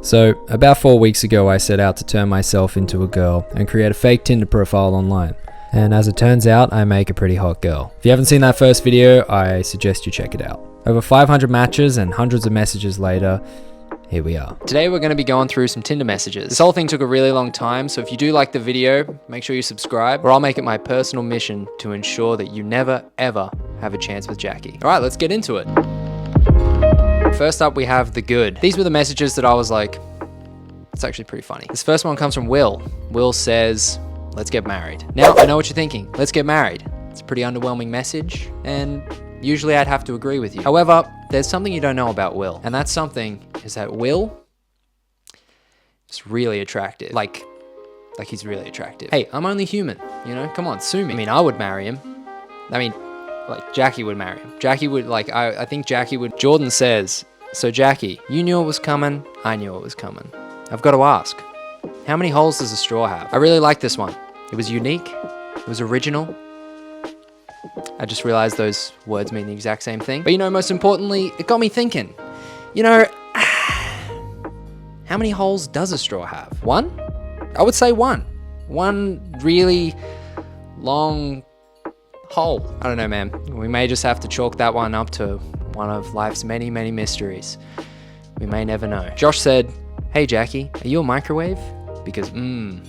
So, about 4 weeks ago I set out to turn myself into a girl and create a fake Tinder profile online. And as it turns out, I make a pretty hot girl. If you haven't seen that first video, I suggest you check it out. Over 500 matches and hundreds of messages later, here we are. Today we're going to be going through some Tinder messages. This whole thing took a really long time, so if you do like the video, make sure you subscribe, or I'll make it my personal mission to ensure that you never, ever have a chance with Jackie. All right, let's get into it. First up, we have the good. These were the messages that I was like, it's actually pretty funny. This first one comes from Will. Will says, let's get married. Now, I know what you're thinking. Let's get married. It's a pretty underwhelming message, and usually I'd have to agree with you. However, there's something you don't know about Will, and that something is that Will is really attractive. Like he's really attractive. Hey, I'm only human, you know? Come on, sue me. I mean, I would marry him. I mean, like, Jackie would marry him. Jackie would, like, I think Jackie would. Jordan says, so Jackie, you knew it was coming, I knew it was coming. I've got to ask, how many holes does a straw have? I really like this one. It was unique, it was original. I just realized those words mean the exact same thing. But you know, most importantly, it got me thinking, you know, how many holes does a straw have? One? I would say one. One really long hole. I don't know, man. We may just have to chalk that one up to one of life's many, many mysteries. We may never know. Josh said, hey Jackie, are you a microwave? Because, do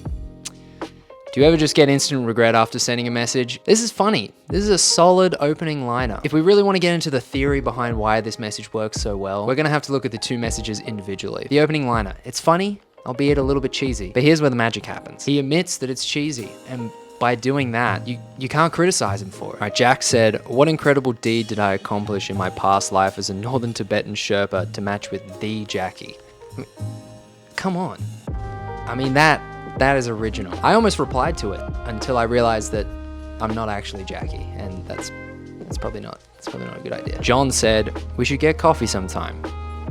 you ever just get instant regret after sending a message? This is funny. This is a solid opening liner. If we really want to get into the theory behind why this message works so well, we're going to have to look at the two messages individually. The opening liner, it's funny, albeit a little bit cheesy. But here's where the magic happens. He admits that it's cheesy, and by doing that, you can't criticize him for it. Right, Jack said, what incredible deed did I accomplish in my past life as a Northern Tibetan Sherpa to match with the Jackie? I mean, come on. I mean, that is original. I almost replied to it until I realized that I'm not actually Jackie, and that's probably not a good idea. John said, we should get coffee sometime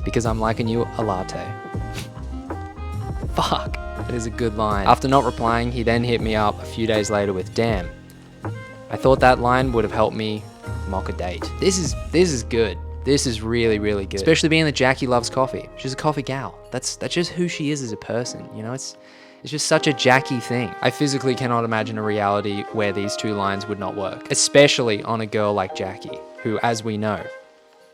because I'm liking you a latte. Fuck, that is a good line. After not replying, he then hit me up a few days later with, damn, I thought that line would have helped me mock a date. This is good. This is really, really good. Especially being that Jackie loves coffee. She's a coffee gal. That's just who she is as a person, you know? It's just such a Jackie thing. I physically cannot imagine a reality where these two lines would not work, especially on a girl like Jackie, who, as we know,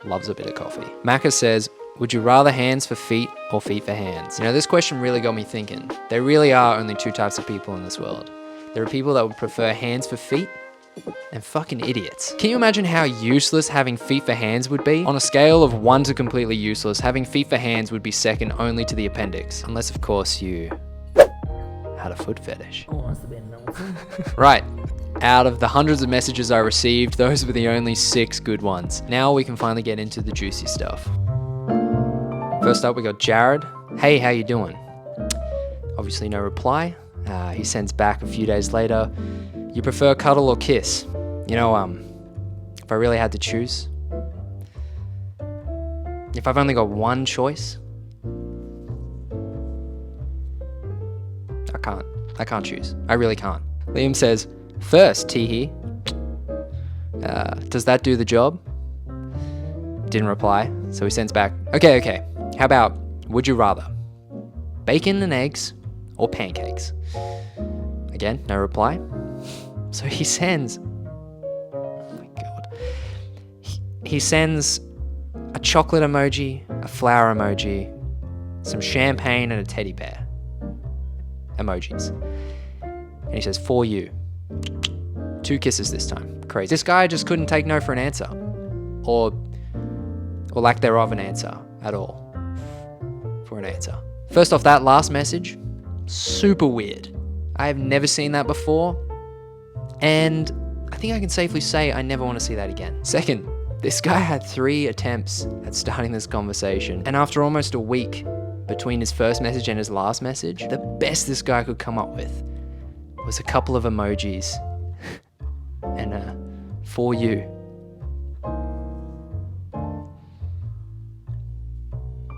loves a bit of coffee. Macca says, would you rather hands for feet or feet for hands? You know, this question really got me thinking. There really are only two types of people in this world. There are people that would prefer hands for feet, and fucking idiots. Can you imagine how useless having feet for hands would be? On a scale of 1 to completely useless, having feet for hands would be second only to the appendix. Unless, of course, you had a foot fetish. Right. Out of the hundreds of messages I received, those were the only 6 good ones. Now we can finally get into the juicy stuff. First up, we got Jared. Hey, how you doing? Obviously no reply. He sends back a few days later. You prefer cuddle or kiss? You know, if I really had to choose, if I've only got one choice, I can't choose. I really can't. Liam says, first, teehee. Does that do the job? Didn't reply, so he sends back, okay. How about, would you rather bacon and eggs or pancakes? Again, no reply. So he sends, oh my God, he sends a chocolate emoji, a flower emoji, some champagne and a teddy bear emojis. And he says, for you. 2 kisses this time. Crazy. This guy just couldn't take no for an answer. Or lack thereof an answer at all for an answer. First off, that last message, super weird. I have never seen that before. And I think I can safely say I never want to see that again. Second, this guy had 3 attempts at starting this conversation. And after almost a week between his first message and his last message, the best this guy could come up with was a couple of emojis and for you.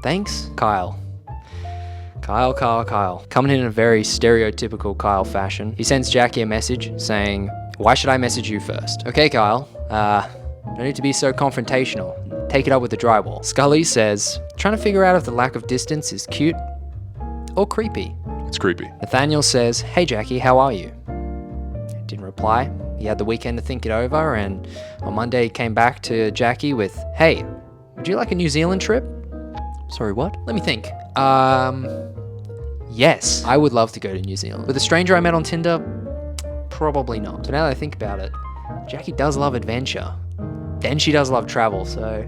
Thanks, Kyle. Kyle. Coming in a very stereotypical Kyle fashion. He sends Jackie a message saying, why should I message you first? Okay, Kyle, no need to be so confrontational. Take it up with the drywall. Scully says, trying to figure out if the lack of distance is cute or creepy? It's creepy. Nathaniel says, "Hey Jackie, how are you?" Didn't reply. He had the weekend to think it over, and on Monday he came back to Jackie with, "Hey, would you like a New Zealand trip?" Sorry, what? Let me think. Yes, I would love to go to New Zealand. With a stranger I met on Tinder? Probably not. But now that I think about it, Jackie does love adventure. And she does love travel, so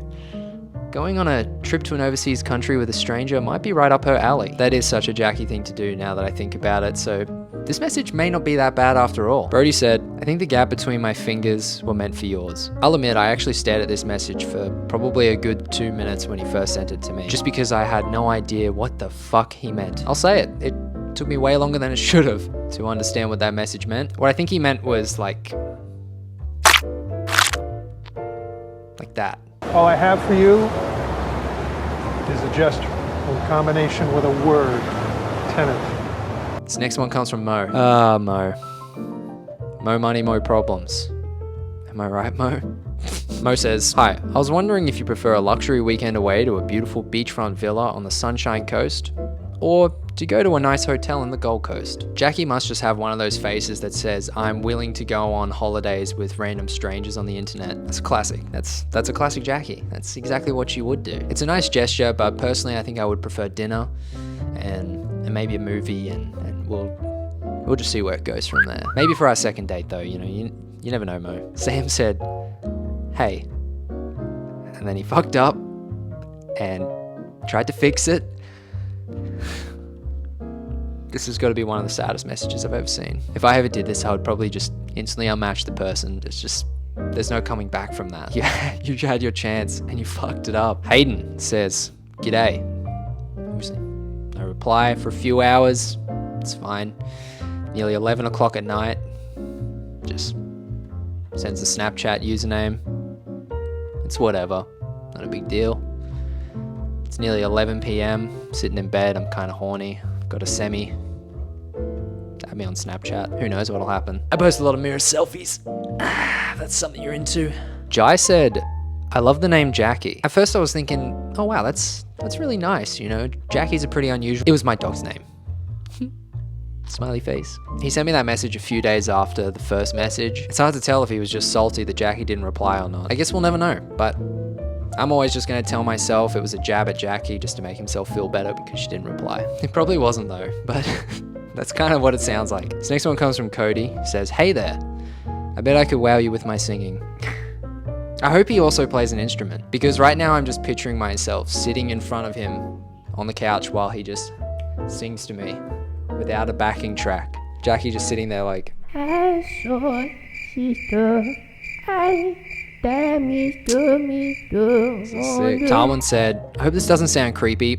going on a trip to an overseas country with a stranger might be right up her alley. That is such a Jackie thing to do now that I think about it, so this message may not be that bad after all. Brody said, "I think the gap between my fingers were meant for yours." I'll admit, I actually stared at this message for probably a good 2 minutes when he first sent it to me, just because I had no idea what the fuck he meant. I'll say it, it took me way longer than it should have to understand what that message meant. What I think he meant was like that. All I have for you is a gesture in combination with a word, tenant. This next one comes from Mo. Mo. Mo money, Mo problems. Am I right, Mo? Mo says, "Hi, I was wondering if you prefer a luxury weekend away to a beautiful beachfront villa on the Sunshine Coast, or to go to a nice hotel in the Gold Coast." Jackie must just have one of those faces that says, "I'm willing to go on holidays with random strangers on the internet." That's classic. That's a classic Jackie. That's exactly what she would do. It's a nice gesture, but personally I think I would prefer dinner and maybe a movie, and we'll just see where it goes from there. Maybe for our second date though, you know, you never know, Mo. Sam said, "Hey," and then he fucked up and tried to fix it. This has got to be one of the saddest messages I've ever seen. If I ever did this, I would probably just instantly unmatch the person. There's no coming back from that. Yeah, you had your chance and you fucked it up. Hayden says, "G'day." Obviously, no reply for a few hours. It's fine. Nearly 11 o'clock at night. Just sends a Snapchat username. It's whatever. Not a big deal. It's nearly 11 p.m. Sitting in bed. I'm kind of horny. Got a semi. Add me on Snapchat. Who knows what'll happen. I post a lot of mirror selfies. That's something you're into. Jai said, "I love the name Jackie." At first I was thinking, oh wow, that's really nice, you know. Jackie's a pretty unusual. It was my dog's name. Smiley face. He sent me that message a few days after the first message. It's hard to tell if he was just salty that Jackie didn't reply or not. I guess we'll never know, but I'm always just going to tell myself it was a jab at Jackie just to make himself feel better because she didn't reply. It probably wasn't though, but that's kind of what it sounds like. This next one comes from Cody. He says, "Hey there. I bet I could wow you with my singing." I hope he also plays an instrument, because right now I'm just picturing myself sitting in front of him on the couch while he just sings to me without a backing track. Jackie just sitting there like, "I saw sister, sick." Tarwin said, "I hope this doesn't sound creepy."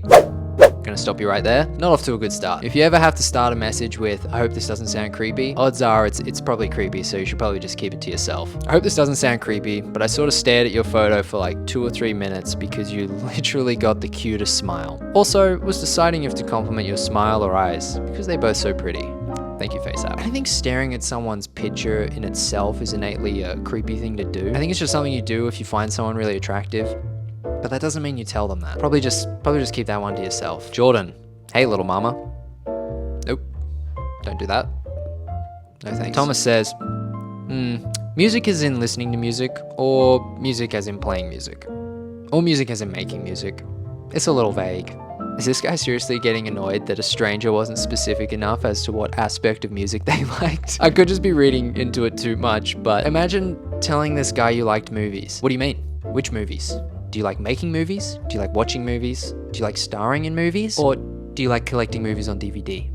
Gonna stop you right there. Not off to a good start. If you ever have to start a message with, "I hope this doesn't sound creepy," odds are it's probably creepy, so you should probably just keep it to yourself. I hope this doesn't sound creepy, but I sort of stared at your photo for like 2 or 3 minutes because you literally got the cutest smile. Also, was deciding if to compliment your smile or eyes, because they're both so pretty. Thank you, FaceApp. I don't think staring at someone's picture in itself is innately a creepy thing to do. I think it's just something you do if you find someone really attractive. But that doesn't mean you tell them that. Probably just keep that one to yourself. Jordan, "Hey little mama." Nope, don't do that. No thanks. Thomas says, "Music as in listening to music, or music as in playing music, or music as in making music. It's a little vague." Is this guy seriously getting annoyed that a stranger wasn't specific enough as to what aspect of music they liked? I could just be reading into it too much, but imagine telling this guy you liked movies. What do you mean? Which movies? Do you like making movies? Do you like watching movies? Do you like starring in movies? Or do you like collecting movies on DVD?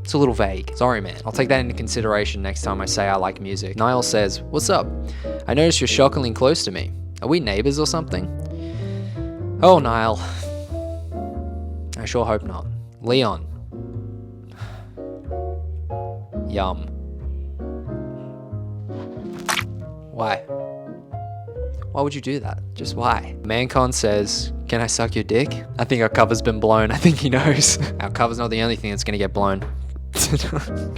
It's a little vague. Sorry, man. I'll take that into consideration next time I say I like music. Niall says, "What's up? I noticed you're shockingly close to me. Are we neighbors or something?" Oh, Niall. I sure hope not. Leon. Yum. Why? Why would you do that? Just why? Mancon says, "Can I suck your dick?" I think our cover's been blown. I think he knows. Our cover's not the only thing that's gonna get blown.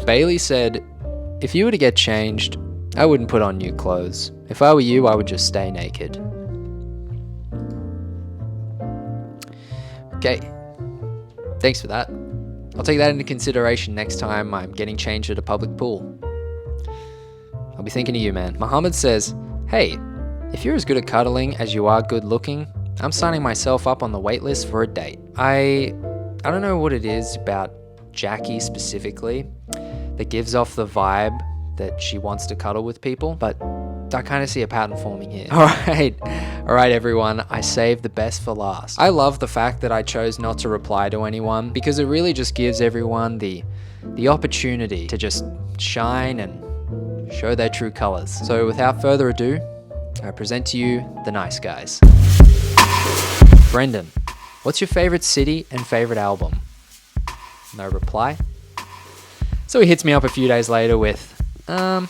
Bailey said, "If you were to get changed, I wouldn't put on new clothes. If I were you, I would just stay naked." Okay. Thanks for that. I'll take that into consideration next time I'm getting changed at a public pool. I'll be thinking of you, man. Muhammad says, hey, if you're as good at cuddling as you are good looking, I'm signing myself up on the wait list for a date. I don't know what it is about Jackie specifically that gives off the vibe that she wants to cuddle with people, but I kind of see a pattern forming here. All right, everyone, I saved the best for last. I love the fact that I chose not to reply to anyone because it really just gives everyone the opportunity to just shine and show their true colors. So without further ado, I present to you the nice guys. Brendan, what's your favorite city and favorite album? No reply. So he hits me up a few days later with, I'm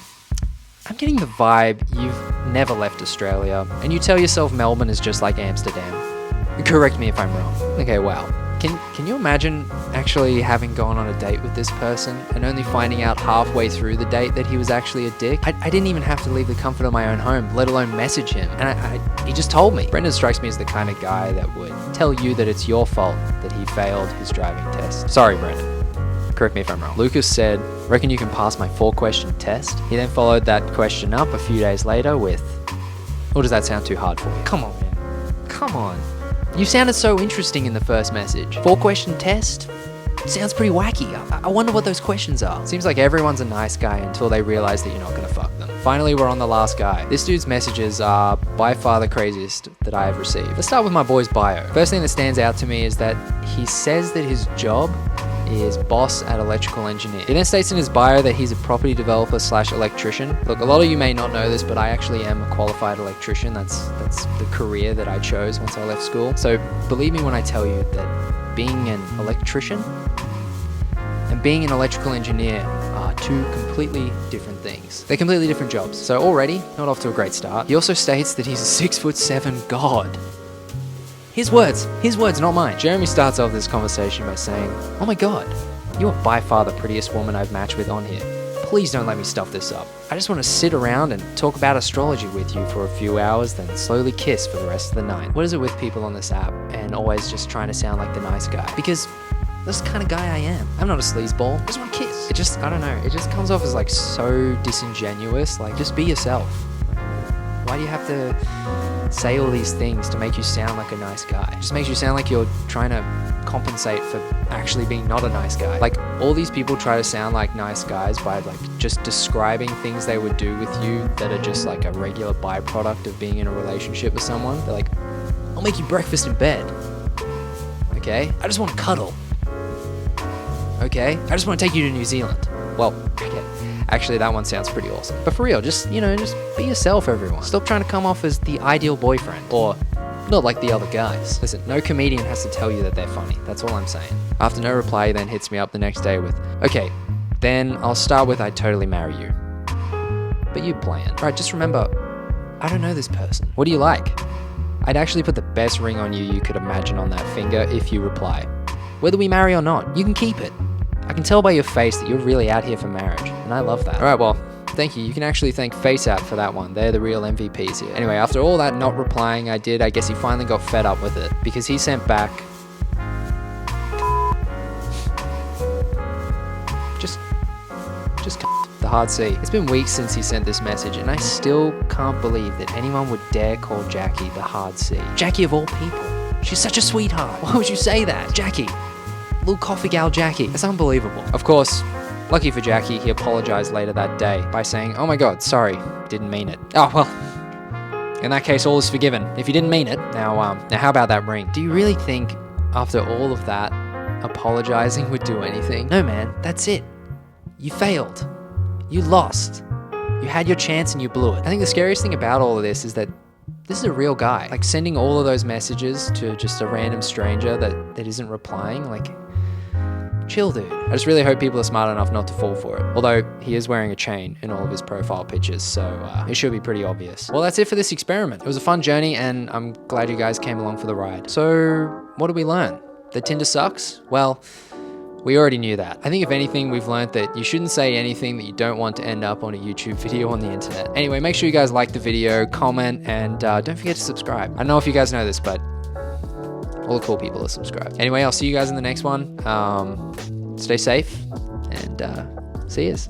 getting the vibe you've never left Australia, and you tell yourself Melbourne is just like Amsterdam. Correct me if I'm wrong. Okay, wow. Can you imagine actually having gone on a date with this person and only finding out halfway through the date that he was actually a dick? I didn't even have to leave the comfort of my own home, let alone message him. And he just told me. Brendan strikes me as the kind of guy that would tell you that it's your fault that he failed his driving test. Sorry, Brendan. Correct me if I'm wrong. Lucas said, reckon you can pass my 4-question test? He then followed that question up a few days later with, or does that sound too hard for you? Come on, man. Come on. You sounded so interesting in the first message. 4-question test? Sounds pretty wacky. I wonder what those questions are. Seems like everyone's a nice guy until they realize that you're not gonna fuck them. Finally, we're on the last guy. This dude's messages are by far the craziest that I have received. Let's start with my boy's bio. First thing that stands out to me is that he says that his job is boss at electrical engineer. He then states in his bio that he's a property developer / electrician. Look, a lot of you may not know this, but I actually am a qualified electrician. That's the career that I chose once I left school. So believe me when I tell you that being an electrician and being an electrical engineer are two completely different things. They're completely different jobs. So already, not off to a great start. He also states that he's a 6'7" god. His words, not mine. Jeremy starts off this conversation by saying, oh my god, you are by far the prettiest woman I've matched with on here. Please don't let me stuff this up. I just want to sit around and talk about astrology with you for a few hours, then slowly kiss for the rest of the night. What is it with people on this app and always just trying to sound like the nice guy? Because that's the kind of guy I am. I'm not a sleazeball. I just want to kiss. I don't know, it just comes off as like so disingenuous. Like, just be yourself. Why do you have to say all these things to make you sound like a nice guy? It just makes you sound like you're trying to compensate for actually being not a nice guy. Like, all these people try to sound like nice guys by like just describing things they would do with you that are just like a regular byproduct of being in a relationship with someone. They're like, I'll make you breakfast in bed. Okay? I just want to cuddle. Okay? I just want to take you to New Zealand. Well, okay. Actually, that one sounds pretty awesome. But for real, just be yourself, everyone. Stop trying to come off as the ideal boyfriend, or not like the other guys. Listen, no comedian has to tell you that they're funny. That's all I'm saying. After no reply, he then hits me up the next day with, okay, then I'll start with I'd totally marry you. But you plan. Right, just remember, I don't know this person. What do you like? I'd actually put the best ring on you could imagine on that finger if you reply. Whether we marry or not, you can keep it. I can tell by your face that you're really out here for marriage, and I love that. Alright, well, thank you. You can actually thank FaceApp for that one. They're the real MVPs here. Anyway, after all that not replying I guess he finally got fed up with it, because he sent back just the hard C. It's been weeks since he sent this message, and I still can't believe that anyone would dare call Jackie the hard C. Jackie of all people. She's such a sweetheart. Why would you say that? Jackie. Little coffee gal Jackie. It's unbelievable. Of course, lucky for Jackie, he apologized later that day by saying, oh my god, sorry, didn't mean it. Oh, well, in that case, all is forgiven. If you didn't mean it, now how about that ring? Do you really think, after all of that, apologizing would do anything? No, man, that's it. You failed. You lost. You had your chance and you blew it. I think the scariest thing about all of this is that this is a real guy. Like, sending all of those messages to just a random stranger that isn't replying, like, chill, dude. I just really hope people are smart enough not to fall for it. Although, he is wearing a chain in all of his profile pictures, so it should be pretty obvious. Well, that's it for this experiment. It was a fun journey, and I'm glad you guys came along for the ride. So, what did we learn? That Tinder sucks? Well, we already knew that. I think if anything, we've learned that you shouldn't say anything that you don't want to end up on a YouTube video on the internet. Anyway, make sure you guys like the video, comment, and don't forget to subscribe. I don't know if you guys know this, but all the cool people are subscribed. Anyway, I'll see you guys in the next one. stay safe, and see yous.